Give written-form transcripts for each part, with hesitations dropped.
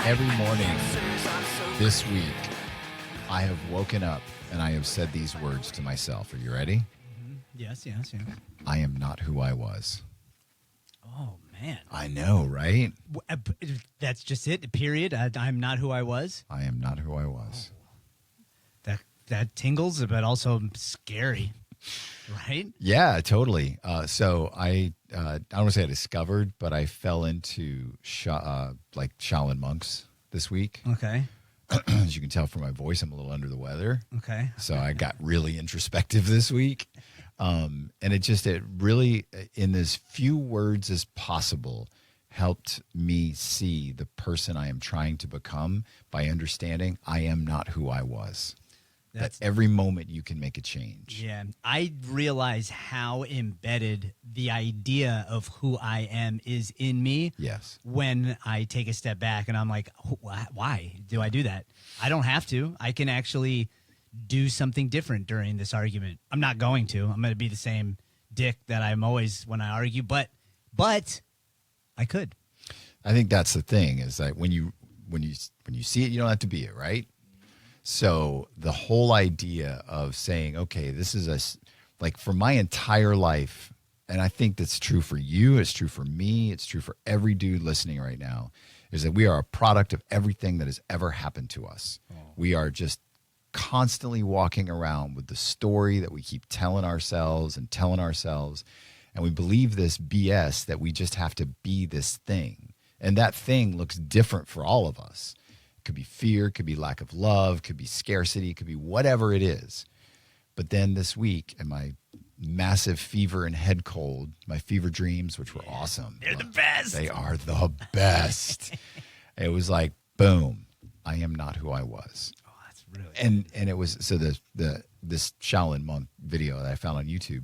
Every morning this week, I have woken up and I have said these words to myself. Are you ready? Mm-hmm. Yes. I am not who I was. Oh, man. I know, right? That's just it, period. I'm not who I was. I am not who I was. That tingles, but also scary, right? Yeah, totally. So I don't want to say I discovered, but I fell into like Shaolin monks this week. Okay. As you can tell from my voice, I'm a little under the weather. Okay. So I got really introspective this week. And it really, in as few words as possible, helped me see the person I am trying to become by understanding I am not who I was. That every moment you can make a change. Yeah. I realize how embedded the idea of who I am is in me. Yes. When I take a step back and I'm like, why do I do that? I don't have to. I can actually do something different during this argument. I'm not going to. I'm going to be the same dick that I'm always when I argue, but I could. I think that's the thing is that when you see it, you don't have to be it, right? So the whole idea of saying, okay, this is like for my entire life, and I think that's true for you, it's true for me, it's true for every dude listening right now, is that we are a product of everything that has ever happened to us. Oh. We are just constantly walking around with the story that we keep telling ourselves, and we believe this BS that we just have to be this thing. And that thing looks different for all of us. Could be fear, could be lack of love, could be scarcity, could be whatever it is. But then this week, in my massive fever and head cold, my fever dreams, which were awesome. They're the best. They are the best. It was like, boom, I am not who I was. Oh, that's really and it was, so this Shaolin monk video that I found on YouTube,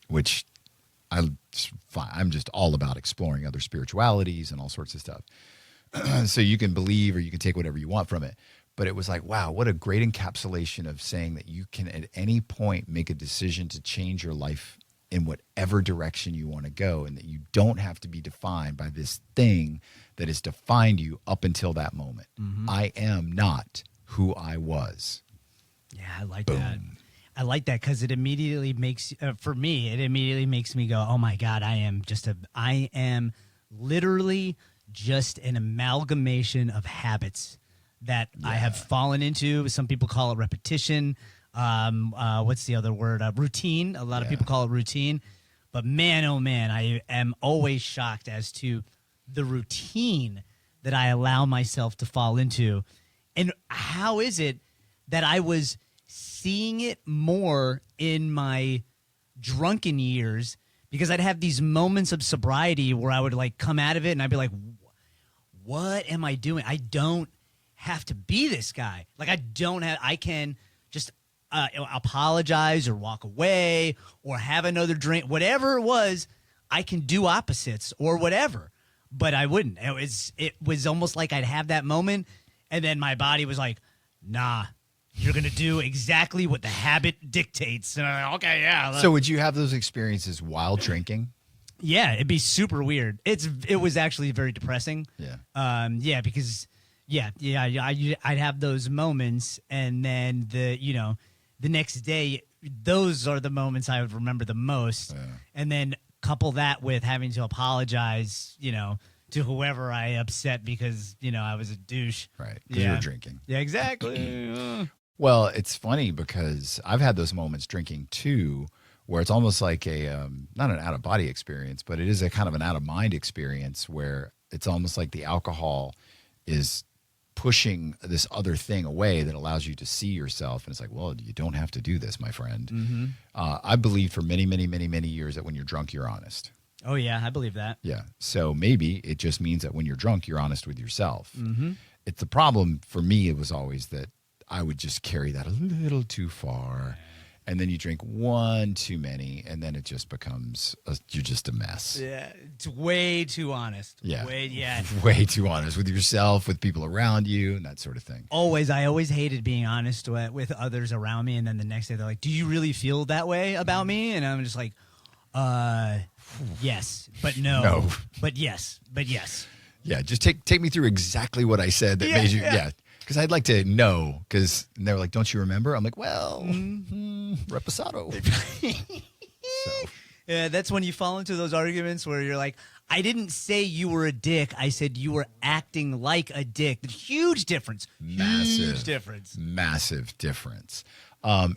which I'm just all about exploring other spiritualities and all sorts of stuff. So you can believe or you can take whatever you want from it. But it was like, wow, what a great encapsulation of saying that you can at any point make a decision to change your life in whatever direction you want to go, and that you don't have to be defined by this thing that has defined you up until that moment. Mm-hmm. I am not who I was. Yeah, I like Boom. that. I like that because it immediately makes, for me, it immediately makes me go, oh my God, I am literally just an amalgamation of habits that I have fallen into. Some people call it repetition. What's the other word? Routine. A lot of people call it routine. But man, oh man, I am always shocked as to the routine that I allow myself to fall into. And how is it that I was seeing it more in my drunken years? Because I'd have these moments of sobriety where I would like come out of it and I'd be like, what am I doing? I don't have to be this guy. Like I can just apologize or walk away or have another drink, whatever it was. I can do opposites or whatever, but I wouldn't. It was almost like I'd have that moment, and then my body was like, nah, you're going to do exactly what the habit dictates. And I'm like, okay, yeah. So would you have those experiences while drinking? Yeah, it'd be super weird. It was actually very depressing. Yeah. Because I'd have those moments, and then the next day, those are the moments I would remember the most. Yeah. And then couple that with having to apologize, to whoever I upset because, I was a douche. Right. Because you were drinking. Yeah, exactly. Well, it's funny because I've had those moments drinking too, where it's almost like not an out-of-body experience, but it is a kind of an out-of-mind experience where it's almost like the alcohol is pushing this other thing away that allows you to see yourself. And it's like, well, you don't have to do this, my friend. Mm-hmm. I believed for many, many, many, many years that when you're drunk, you're honest. Oh, yeah, I believe that. Yeah. So maybe it just means that when you're drunk, you're honest with yourself. Mm-hmm. It's the problem for me. It was always that I would just carry that a little too far. And then you drink one too many, and then it just becomes you're just a mess. Yeah, it's way too honest. Yeah, way too honest with yourself, with people around you, and that sort of thing. I always hated being honest with others around me, and then the next day they're like, "Do you really feel that way about me?" And I'm just like, "Yes, but no, no, but yes, but yes." Yeah, just take me through exactly what I said that made you. Yeah, because I'd like to know. Because they were like, "Don't you remember?" I'm like, "Well, reposado." So. Yeah, that's when you fall into those arguments where you're like, I didn't say you were a dick. I said you were acting like a dick. Huge difference. Huge difference. Massive difference.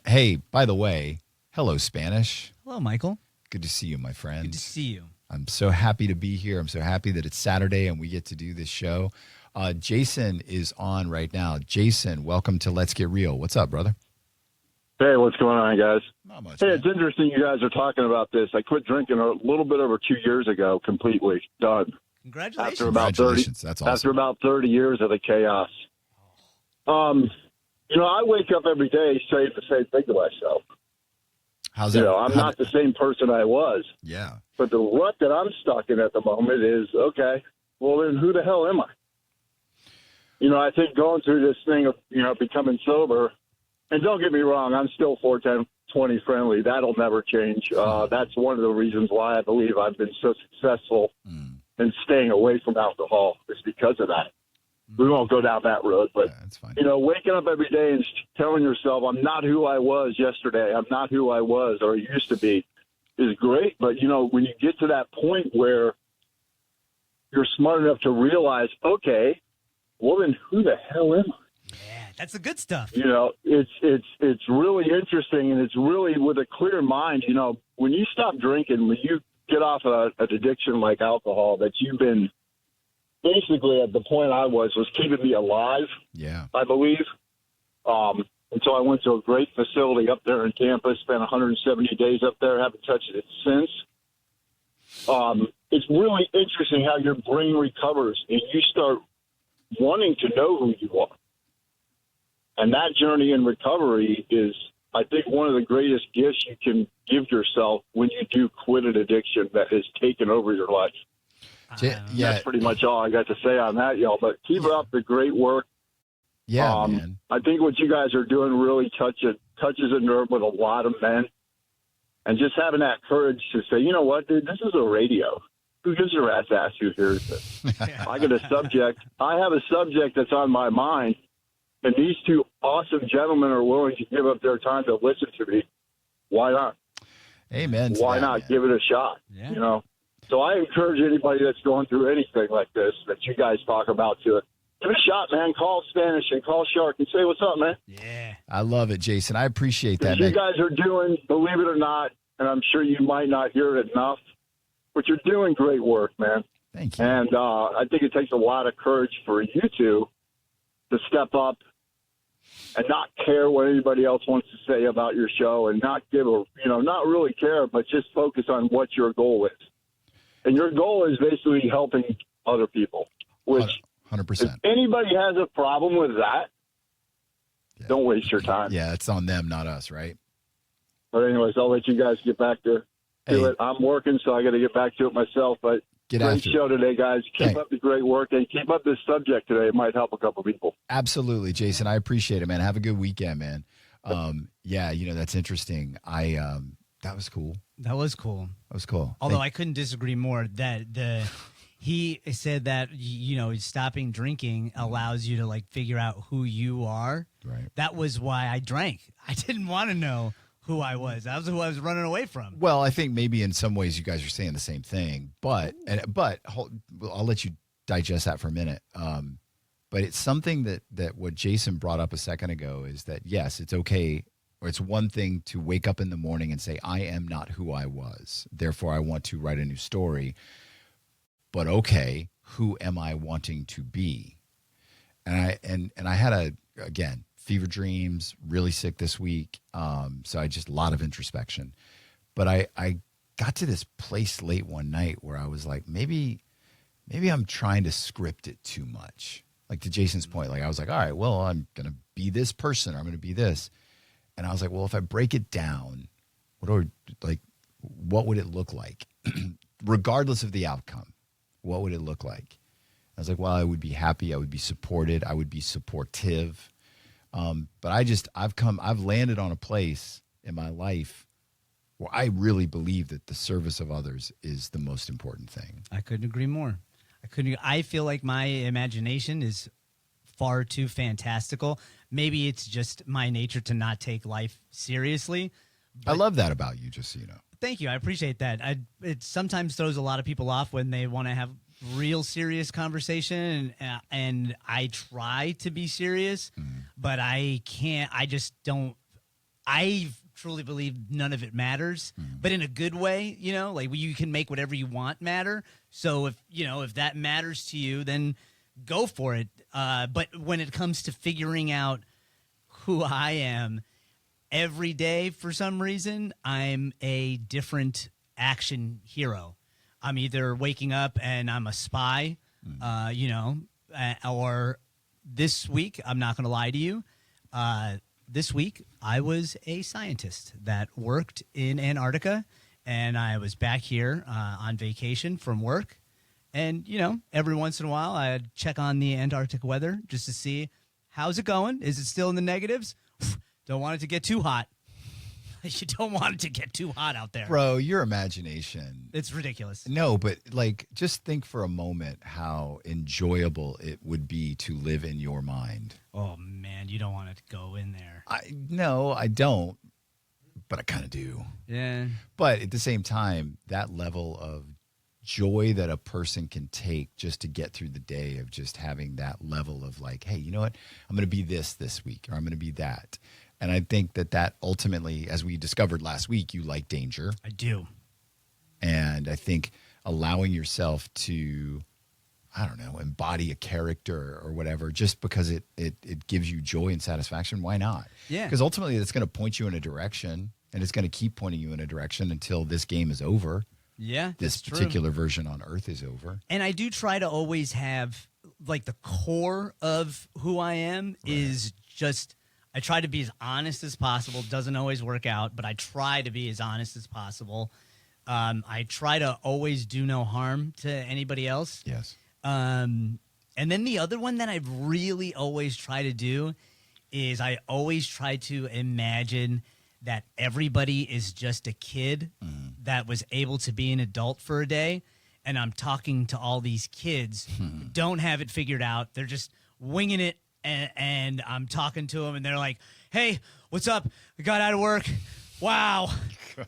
Hey, by the way, hello, Spanish. Hello, Michael. Good to see you, my friend. Good to see you. I'm so happy to be here. I'm so happy that it's Saturday and we get to do this show. Jason is on right now. Jason, welcome to Let's Get Real. What's up, brother? Hey, what's going on, guys? Not much. Hey, Man. it's interesting you guys are talking about this. I quit drinking a little bit over 2 years ago, completely done. Congratulations. After about 30, That's awesome. After about 30 years of the chaos. I wake up every day saying the same thing to myself. How's that? I'm not the same person I was. Yeah. But the rut that I'm stuck in at the moment is, okay, well, then who the hell am I? I think going through this thing of, becoming sober, and don't get me wrong, I'm still 410-20 friendly. That'll never change. That's one of the reasons why I believe I've been so successful in staying away from alcohol is because of that. We won't go down that road, but, that's fine. Waking up every day and telling yourself, I'm not who I was yesterday, I'm not who I was or used to be, is great. But, when you get to that point where you're smart enough to realize, okay, well, then who the hell am I? Yeah, that's the good stuff. It's really interesting, and it's really with a clear mind. When you stop drinking, when you get off an addiction like alcohol, that you've been basically at the point I was keeping me alive. Yeah, I believe. And so I went to a great facility up there in Tampa, spent 170 days up there, haven't touched it since. It's really interesting how your brain recovers, and you start wanting to know who you are. And that journey in recovery is, I think, one of the greatest gifts you can give yourself when you do quit an addiction that has taken over your life. That's pretty much all I got to say on that, y'all. But keep up the great work. Yeah, man. I think what you guys are doing really touches a nerve with a lot of men. And just having that courage to say, you know what, dude, this is a radio. Who gives a rat's ass who hears this? I have a subject that's on my mind, and these two awesome gentlemen are willing to give up their time to listen to me. Why not? Amen. Why not give it a shot? Yeah. So I encourage anybody that's going through anything like this that you guys talk about to give it a shot, man. Call Spanish and call Shark and say, what's up, man? Yeah. I love it, Jason. I appreciate that. You guys are doing, believe it or not, and I'm sure you might not hear it enough, but you're doing great work, man. Thank you. And I think it takes a lot of courage for you two to step up and not care what anybody else wants to say about your show, and not not really care, but just focus on what your goal is. And your goal is basically helping other people, which 100%. If anybody has a problem with that, don't waste your time. Yeah, it's on them, not us, right? But anyways, I'll let you guys get back to it. I'm working, so I got to get back to it myself. But great show today, guys. Keep up the great work, and keep up this subject today. It might help a couple people. Absolutely, Jason. I appreciate it, man. Have a good weekend, man. That's interesting. That was cool. That was cool. That was cool. Although I couldn't disagree more that he said that, stopping drinking allows you to figure out who you are. Right. That was why I drank. I didn't want to know who I was. That was who I was running away from. Well, I think maybe in some ways you guys are saying the same thing, but I'll let you digest that for a minute. But it's something that what Jason brought up a second ago is that, yes, it's okay, or it's one thing to wake up in the morning and say, I am not who I was. Therefore, I want to write a new story. But okay, who am I wanting to be? And I had again, fever dreams, really sick this week. So I just a lot of introspection. But I got to this place late one night where I was like, maybe I'm trying to script it too much. Like to Jason's point, I was like, all right, well, I'm going to be this person, or I'm going to be this. And I was like, well, if I break it down, what would it look like? Regardless of the outcome, what would it look like? I was like, well, I would be happy. I would be supported. I would be supportive. But I've landed on a place in my life where I really believe that the service of others is the most important thing. I couldn't agree more. I feel like my imagination is far too fantastical. Maybe it's just my nature to not take life seriously. I love that about you, just so you know. Thank you. I appreciate that. It sometimes throws a lot of people off when they want to have real serious conversation, and I try to be serious, but I can't. I just don't. I truly believe none of it matters, but in a good way. You know, like you can make whatever you want matter. So if that matters to you, then go for it. But when it comes to figuring out who I am, every day, for some reason, I'm a different action hero. I'm either waking up and I'm a spy, or this week, I'm not going to lie to you, this week I was a scientist that worked in Antarctica, and I was back here on vacation from work. And, every once in a while, I'd check on the Antarctic weather just to see how's it going. Is it still in the negatives? Don't want it to get too hot. You don't want it to get too hot out there. Bro, your imagination. It's ridiculous. No, but just think for a moment how enjoyable it would be to live in your mind. Oh, man, you don't want it to go in there. No, I don't, but I kind of do. Yeah. But at the same time, that level of joy that a person can take just to get through the day of just having that level of like, hey, you know what? I'm going to be this week, or I'm going to be that. And I think that ultimately, as we discovered last week, you like danger. I do. And I think allowing yourself to, I don't know, embody a character or whatever, just because it gives you joy and satisfaction, why not? Yeah. Because ultimately it's going to point you in a direction, and it's going to keep pointing you in a direction until this game is over. Yeah, This particular version on Earth is over. And I do try to always have, like, the core of who I am is just, I try to be as honest as possible. Doesn't always work out, but I try to be as honest as possible. I try to always do no harm to anybody else. Yes. And then the other one that I really always try to do is I always try to imagine that everybody is just a kid that was able to be an adult for a day. And I'm talking to all these kids who don't have it figured out. They're just winging it. And I'm talking to them, and they're like, hey, what's up? I got out of work. Wow.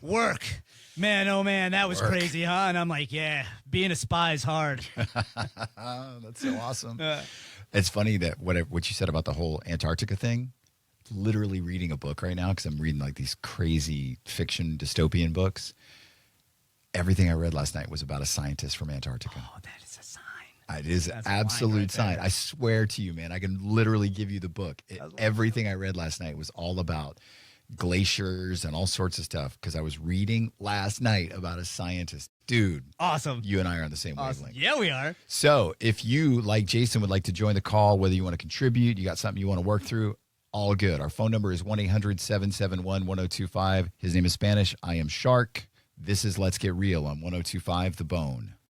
Work. Man, oh, man, that was crazy, huh? And I'm like, yeah, being a spy is hard. That's so awesome. It's funny that what you said about the whole Antarctica thing, literally reading a book right now because I'm reading like these crazy fiction dystopian books. Everything I read last night was about a scientist from Antarctica. Oh, that is a sign. It is an absolute sign. I swear to you, man, I can literally give you the book. Everything I read last night was all about glaciers and all sorts of stuff because I was reading last night about a scientist. Dude. Awesome. You and I are on the same wavelength. Yeah, we are. So if you, like Jason, would like to join the call, whether you want to contribute, you got something you want to work through, all good. Our phone number is 1-800-771-1025. His name is Spanish. I am Shark. This is Let's Get Real on 102.5 The Bone.